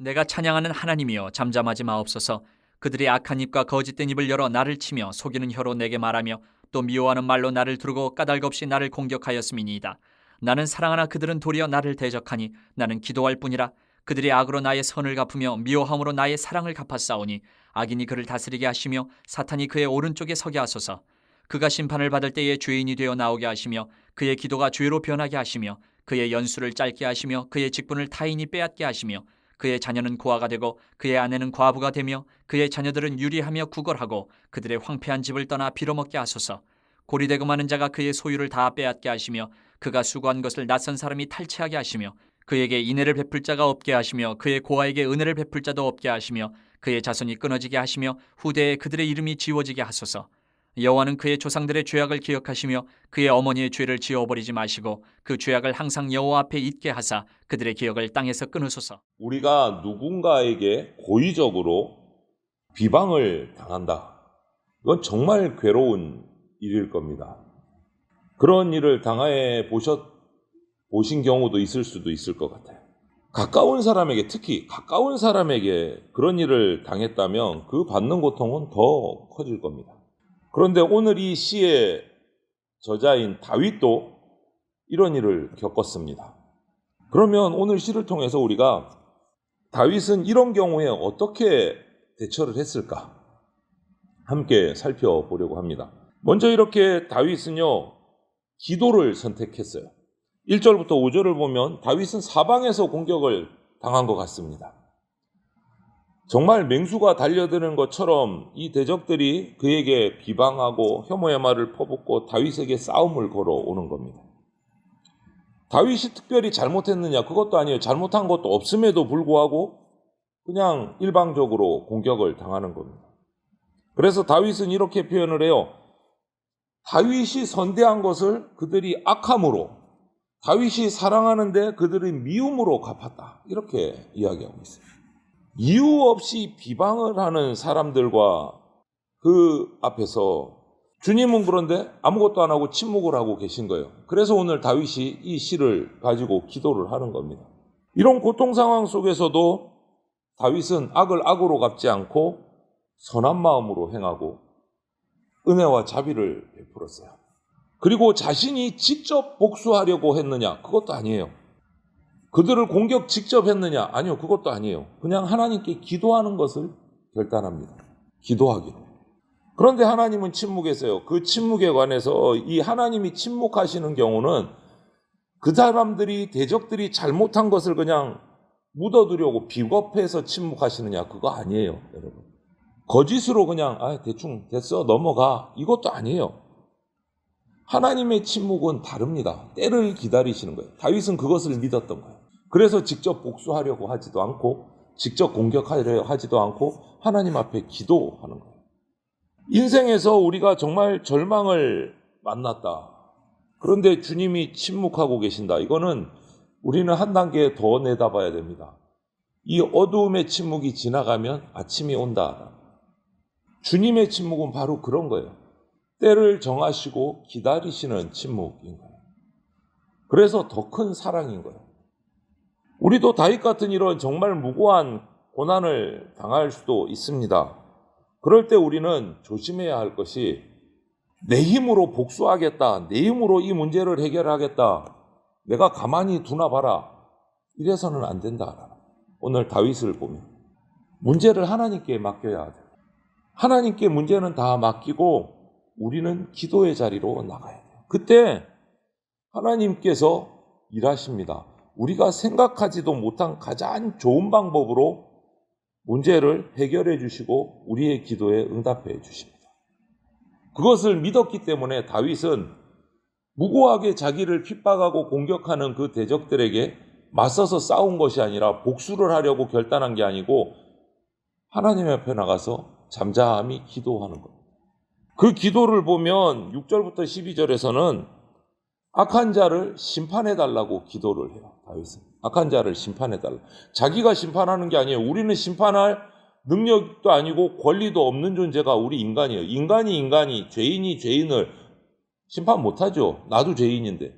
내가 찬양하는 하나님이여 잠잠하지 마옵소서. 그들이 악한 입과 거짓된 입을 열어 나를 치며 속이는 혀로 내게 말하며 또 미워하는 말로 나를 두르고 까닭없이 나를 공격하였음이니이다. 나는 사랑하나 그들은 도리어 나를 대적하니 나는 기도할 뿐이라. 그들이 악으로 나의 선을 갚으며 미워함으로 나의 사랑을 갚았사오니 악인이 그를 다스리게 하시며 사탄이 그의 오른쪽에 서게 하소서. 그가 심판을 받을 때에 죄인이 되어 나오게 하시며 그의 기도가 죄로 변하게 하시며 그의 연수를 짧게 하시며 그의 직분을 타인이 빼앗게 하시며 그의 자녀는 고아가 되고 그의 아내는 과부가 되며 그의 자녀들은 유리하며 구걸하고 그들의 황폐한 집을 떠나 빌어먹게 하소서. 고리되고 마는 자가 그의 소유를 다 빼앗게 하시며 그가 수고한 것을 낯선 사람이 탈취하게 하시며 그에게 인애를 베풀 자가 없게 하시며 그의 고아에게 은혜를 베풀 자도 없게 하시며 그의 자손이 끊어지게 하시며 후대에 그들의 이름이 지워지게 하소서. 여호와는 그의 조상들의 죄악을 기억하시며 그의 어머니의 죄를 지워버리지 마시고 그 죄악을 항상 여호와 앞에 잊게 하사 그들의 기억을 땅에서 끊으소서. 우리가 누군가에게 고의적으로 비방을 당한다. 이건 정말 괴로운 일일 겁니다. 그런 일을 당해 보신 경우도 있을 수도 있을 것 같아요. 가까운 사람에게, 특히 가까운 사람에게 그런 일을 당했다면 그 받는 고통은 더 커질 겁니다. 그런데 오늘 이 시의 저자인 다윗도 이런 일을 겪었습니다. 그러면 오늘 시를 통해서 우리가 다윗은 이런 경우에 어떻게 대처를 했을까? 함께 살펴보려고 합니다. 먼저 이렇게 다윗은요, 기도를 선택했어요. 1절부터 5절을 보면 다윗은 사방에서 공격을 당한 것 같습니다. 정말 맹수가 달려드는 것처럼 이 대적들이 그에게 비방하고 혐오의 말을 퍼붓고 다윗에게 싸움을 걸어오는 겁니다. 다윗이 특별히 잘못했느냐? 그것도 아니에요. 잘못한 것도 없음에도 불구하고 그냥 일방적으로 공격을 당하는 겁니다. 그래서 다윗은 이렇게 표현을 해요. 다윗이 선대한 것을 그들이 악함으로, 다윗이 사랑하는데 그들이 미움으로 갚았다. 이렇게 이야기하고 있어요. 이유 없이 비방을 하는 사람들과 그 앞에서 주님은 그런데 아무것도 안 하고 침묵을 하고 계신 거예요. 그래서 오늘 다윗이 이 시를 가지고 기도를 하는 겁니다. 이런 고통 상황 속에서도 다윗은 악을 악으로 갚지 않고 선한 마음으로 행하고 은혜와 자비를 베풀었어요. 그리고 자신이 직접 복수하려고 했느냐? 그것도 아니에요. 그들을 공격 직접 했느냐? 아니요, 그것도 아니에요. 그냥 하나님께 기도하는 것을 결단합니다. 기도하기로. 그런데 하나님은 침묵했어요. 그 침묵에 관해서 이 하나님이 침묵하시는 경우는 그 사람들이, 대적들이 잘못한 것을 그냥 묻어두려고 비겁해서 침묵하시느냐? 그거 아니에요, 여러분. 거짓으로 그냥 대충 됐어, 넘어가. 이것도 아니에요. 하나님의 침묵은 다릅니다. 때를 기다리시는 거예요. 다윗은 그것을 믿었던 거예요. 그래서 직접 복수하려고 하지도 않고 직접 공격하려 하지도 않고 하나님 앞에 기도하는 거예요. 인생에서 우리가 정말 절망을 만났다. 그런데 주님이 침묵하고 계신다. 이거는 우리는 한 단계 더 내다봐야 됩니다. 이 어두움의 침묵이 지나가면 아침이 온다. 주님의 침묵은 바로 그런 거예요. 때를 정하시고 기다리시는 침묵인 거예요. 그래서 더 큰 사랑인 거예요. 우리도 다윗 같은 이런 정말 무고한 고난을 당할 수도 있습니다. 그럴 때 우리는 조심해야 할 것이 내 힘으로 복수하겠다, 내 힘으로 이 문제를 해결하겠다, 내가 가만히 두나 봐라, 이래서는 안 된다. 오늘 다윗을 보면 문제를 하나님께 맡겨야 돼요. 하나님께 문제는 다 맡기고 우리는 기도의 자리로 나가야 돼요. 그때 하나님께서 일하십니다. 우리가 생각하지도 못한 가장 좋은 방법으로 문제를 해결해 주시고 우리의 기도에 응답해 주십니다. 그것을 믿었기 때문에 다윗은 무고하게 자기를 핍박하고 공격하는 그 대적들에게 맞서서 싸운 것이 아니라 복수를 하려고 결단한 게 아니고 하나님 앞에 나가서 잠잠히 기도하는 것. 그 기도를 보면 6절부터 12절에서는 악한 자를 심판해달라고 기도를 해요. 다윗은 악한 자를 심판해달라. 자기가 심판하는 게 아니에요. 우리는 심판할 능력도 아니고 권리도 없는 존재가 우리 인간이에요. 인간이 죄인이 죄인을 심판 못하죠. 나도 죄인인데.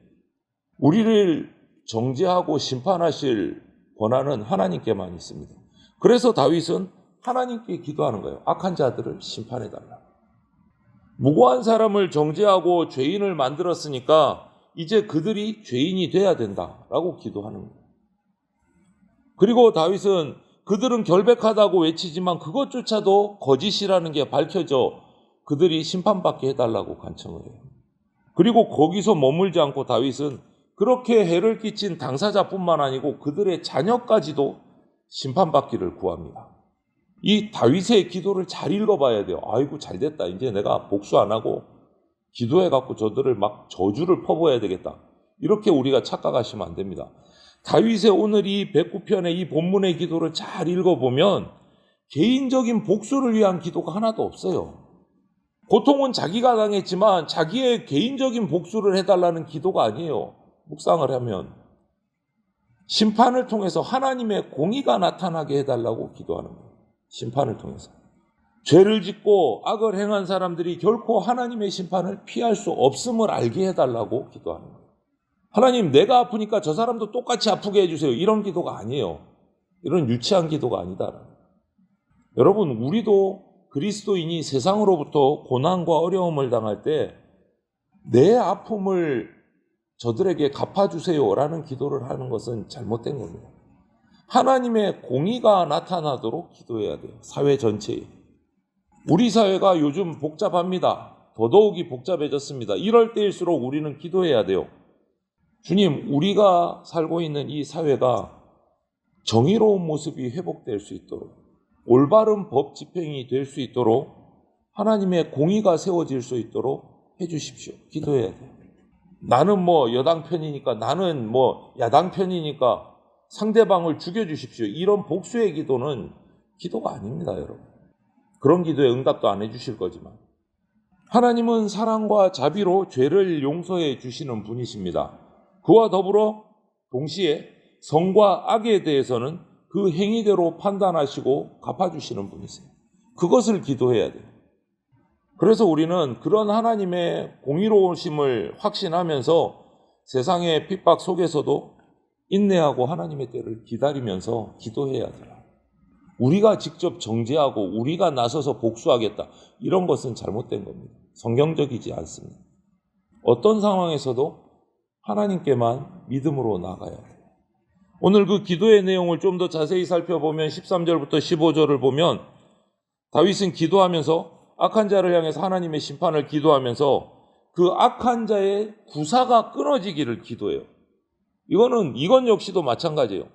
우리를 정죄하고 심판하실 권한은 하나님께만 있습니다. 그래서 다윗은 하나님께 기도하는 거예요. 악한 자들을 심판해달라. 무고한 사람을 정죄하고 죄인을 만들었으니까 이제 그들이 죄인이 돼야 된다라고 기도하는 거예요. 그리고 다윗은 그들은 결백하다고 외치지만 그것조차도 거짓이라는 게 밝혀져 그들이 심판받게 해달라고 간청을 해요. 그리고 거기서 머물지 않고 다윗은 그렇게 해를 끼친 당사자뿐만 아니고 그들의 자녀까지도 심판받기를 구합니다. 이 다윗의 기도를 잘 읽어봐야 돼요. 아이고 잘됐다. 이제 내가 복수 안 하고 기도해갖고 저들을 막 저주를 퍼부어야 되겠다. 이렇게 우리가 착각하시면 안 됩니다. 다윗의 오늘 이 109편의 이 본문의 기도를 잘 읽어보면 개인적인 복수를 위한 기도가 하나도 없어요. 고통은 자기가 당했지만 자기의 개인적인 복수를 해달라는 기도가 아니에요. 묵상을 하면 심판을 통해서 하나님의 공의가 나타나게 해달라고 기도하는 거예요. 심판을 통해서 죄를 짓고 악을 행한 사람들이 결코 하나님의 심판을 피할 수 없음을 알게 해달라고 기도하는 거예요. 하나님, 내가 아프니까 저 사람도 똑같이 아프게 해주세요. 이런 기도가 아니에요. 이런 유치한 기도가 아니다. 여러분, 우리도 그리스도인이 세상으로부터 고난과 어려움을 당할 때 내 아픔을 저들에게 갚아주세요라는 기도를 하는 것은 잘못된 겁니다. 하나님의 공의가 나타나도록 기도해야 돼요. 사회 전체에. 우리 사회가 요즘 복잡합니다. 더더욱이 복잡해졌습니다. 이럴 때일수록 우리는 기도해야 돼요. 주님, 우리가 살고 있는 이 사회가 정의로운 모습이 회복될 수 있도록, 올바른 법 집행이 될 수 있도록, 하나님의 공의가 세워질 수 있도록 해주십시오. 기도해야 돼요. 나는 여당 편이니까, 나는 야당 편이니까 상대방을 죽여주십시오. 이런 복수의 기도는 기도가 아닙니다, 여러분. 그런 기도에 응답도 안 해주실 거지만. 하나님은 사랑과 자비로 죄를 용서해 주시는 분이십니다. 그와 더불어 동시에 성과 악에 대해서는 그 행위대로 판단하시고 갚아주시는 분이세요. 그것을 기도해야 돼요. 그래서 우리는 그런 하나님의 공의로우심을 확신하면서 세상의 핍박 속에서도 인내하고 하나님의 때를 기다리면서 기도해야 돼요. 우리가 직접 정죄하고 우리가 나서서 복수하겠다. 이런 것은 잘못된 겁니다. 성경적이지 않습니다. 어떤 상황에서도 하나님께만 믿음으로 나가야 돼요. 오늘 그 기도의 내용을 좀 더 자세히 살펴보면 13절부터 15절을 보면 다윗은 기도하면서 악한 자를 향해서 하나님의 심판을 기도하면서 그 악한 자의 구사가 끊어지기를 기도해요. 이건 역시도 마찬가지예요.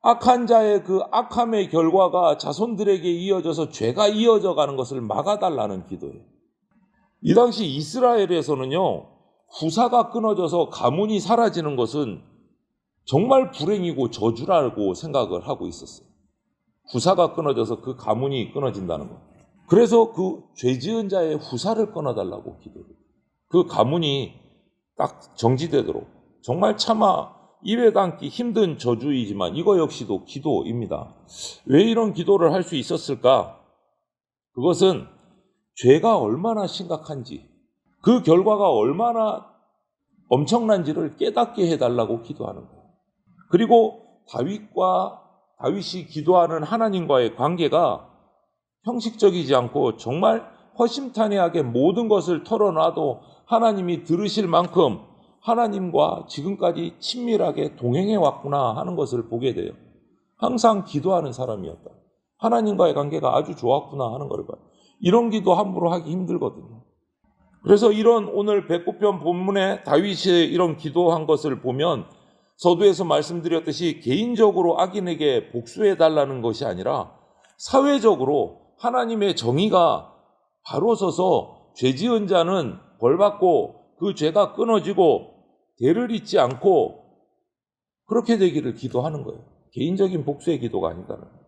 악한 자의 그 악함의 결과가 자손들에게 이어져서 죄가 이어져 가는 것을 막아달라는 기도예요. 이 당시 이스라엘에서는요, 구사가 끊어져서 가문이 사라지는 것은 정말 불행이고 저주라고 생각을 하고 있었어요. 구사가 끊어져서 그 가문이 끊어진다는 것. 그래서 그 죄지은 자의 후사를 끊어달라고 기도해요. 그 가문이 딱 정지되도록. 정말 차마 입에 담기 힘든 저주이지만 이거 역시도 기도입니다. 왜 이런 기도를 할 수 있었을까? 그것은 죄가 얼마나 심각한지, 그 결과가 얼마나 엄청난지를 깨닫게 해달라고 기도하는 거예요. 그리고 다윗이 기도하는 하나님과의 관계가 형식적이지 않고 정말 허심탄회하게 모든 것을 털어놔도 하나님이 들으실 만큼 하나님과 지금까지 친밀하게 동행해 왔구나 하는 것을 보게 돼요. 항상 기도하는 사람이었다. 하나님과의 관계가 아주 좋았구나 하는 걸 봐요. 이런 기도 함부로 하기 힘들거든요. 그래서 이런 오늘 109편 본문에 다윗이 이런 기도한 것을 보면 서두에서 말씀드렸듯이 개인적으로 악인에게 복수해달라는 것이 아니라 사회적으로 하나님의 정의가 바로 서서 죄지은 자는 벌받고 그 죄가 끊어지고 대를 잇지 않고 그렇게 되기를 기도하는 거예요. 개인적인 복수의 기도가 아니다는 거예요.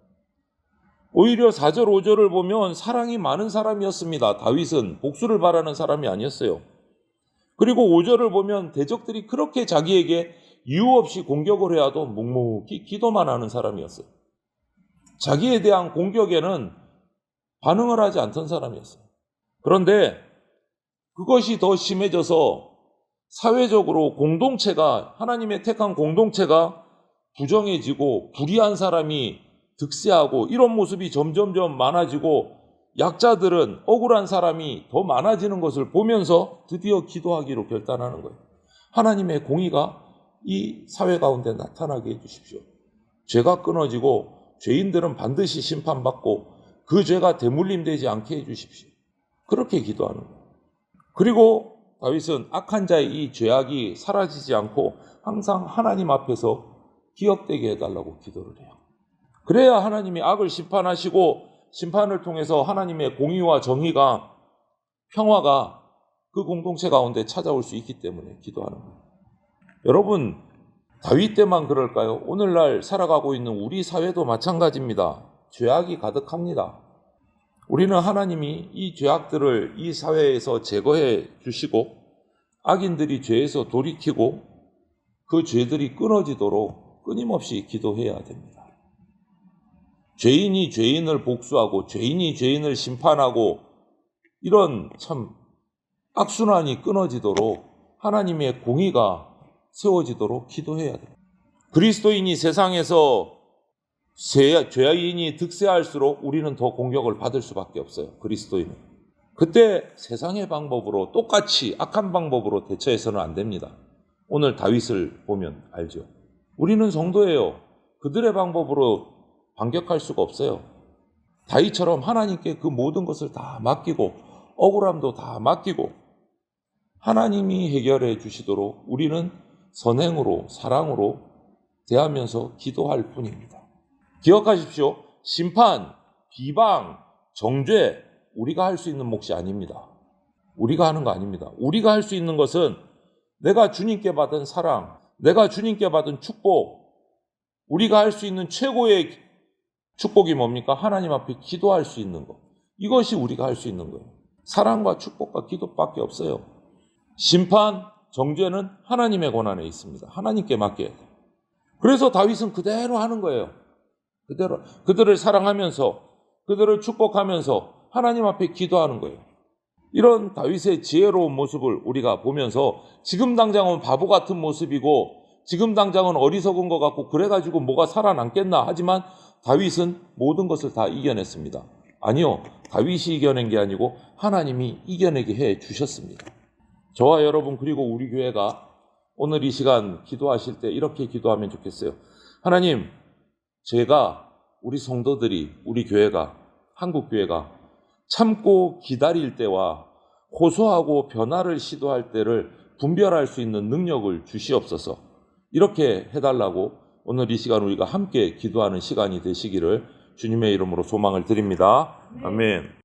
오히려 4절 5절을 보면 사랑이 많은 사람이었습니다. 다윗은 복수를 바라는 사람이 아니었어요. 그리고 5절을 보면 대적들이 그렇게 자기에게 이유 없이 공격을 해와도 묵묵히 기도만 하는 사람이었어요. 자기에 대한 공격에는 반응을 하지 않던 사람이었어요. 그런데 그것이 더 심해져서 사회적으로 공동체가, 하나님의 택한 공동체가 부정해지고 불의한 사람이 득세하고 이런 모습이 점점점 많아지고 약자들은 억울한 사람이 더 많아지는 것을 보면서 드디어 기도하기로 결단하는 거예요. 하나님의 공의가 이 사회 가운데 나타나게 해주십시오. 죄가 끊어지고 죄인들은 반드시 심판받고 그 죄가 대물림되지 않게 해주십시오. 그렇게 기도하는 거예요. 그리고 다윗은 악한 자의 이 죄악이 사라지지 않고 항상 하나님 앞에서 기억되게 해달라고 기도를 해요. 그래야 하나님이 악을 심판하시고 심판을 통해서 하나님의 공의와 정의가 평화가 그 공동체 가운데 찾아올 수 있기 때문에 기도하는 거예요. 여러분, 다윗 때만 그럴까요? 오늘날 살아가고 있는 우리 사회도 마찬가지입니다. 죄악이 가득합니다. 우리는 하나님이 이 죄악들을 이 사회에서 제거해 주시고 악인들이 죄에서 돌이키고 그 죄들이 끊어지도록 끊임없이 기도해야 됩니다. 죄인이 죄인을 복수하고 죄인이 죄인을 심판하고 이런 참 악순환이 끊어지도록 하나님의 공의가 세워지도록 기도해야 돼요. 그리스도인이 세상에서 죄인이 득세할수록 우리는 더 공격을 받을 수밖에 없어요. 그리스도인은. 그때 세상의 방법으로 똑같이 악한 방법으로 대처해서는 안 됩니다. 오늘 다윗을 보면 알죠. 우리는 성도예요. 그들의 방법으로 반격할 수가 없어요. 다윗처럼 하나님께 그 모든 것을 다 맡기고 억울함도 다 맡기고 하나님이 해결해 주시도록 우리는 선행으로 사랑으로 대하면서 기도할 뿐입니다. 기억하십시오. 심판, 비방, 정죄 우리가 할 수 있는 몫이 아닙니다. 우리가 하는 거 아닙니다. 우리가 할 수 있는 것은 내가 주님께 받은 사랑, 내가 주님께 받은 축복, 우리가 할 수 있는 최고의 축복이 뭡니까? 하나님 앞에 기도할 수 있는 것. 이것이 우리가 할 수 있는 거예요. 사랑과 축복과 기도밖에 없어요. 심판, 정죄는 하나님의 권한에 있습니다. 하나님께 맡겨야 돼요. 그래서 다윗은 그대로 하는 거예요. 그대로 그들을 사랑하면서 그들을 축복하면서 하나님 앞에 기도하는 거예요. 이런 다윗의 지혜로운 모습을 우리가 보면서 지금 당장은 바보 같은 모습이고 지금 당장은 어리석은 것 같고 그래가지고 뭐가 살아남겠나 하지만 다윗은 모든 것을 다 이겨냈습니다. 아니요, 다윗이 이겨낸 게 아니고 하나님이 이겨내게 해 주셨습니다. 저와 여러분 그리고 우리 교회가 오늘 이 시간 기도하실 때 이렇게 기도하면 좋겠어요. 하나님, 제가 우리 성도들이 우리 교회가 한국교회가 참고 기다릴 때와 호소하고 변화를 시도할 때를 분별할 수 있는 능력을 주시옵소서. 이렇게 해달라고 오늘 이 시간 우리가 함께 기도하는 시간이 되시기를 주님의 이름으로 소망을 드립니다. 아멘.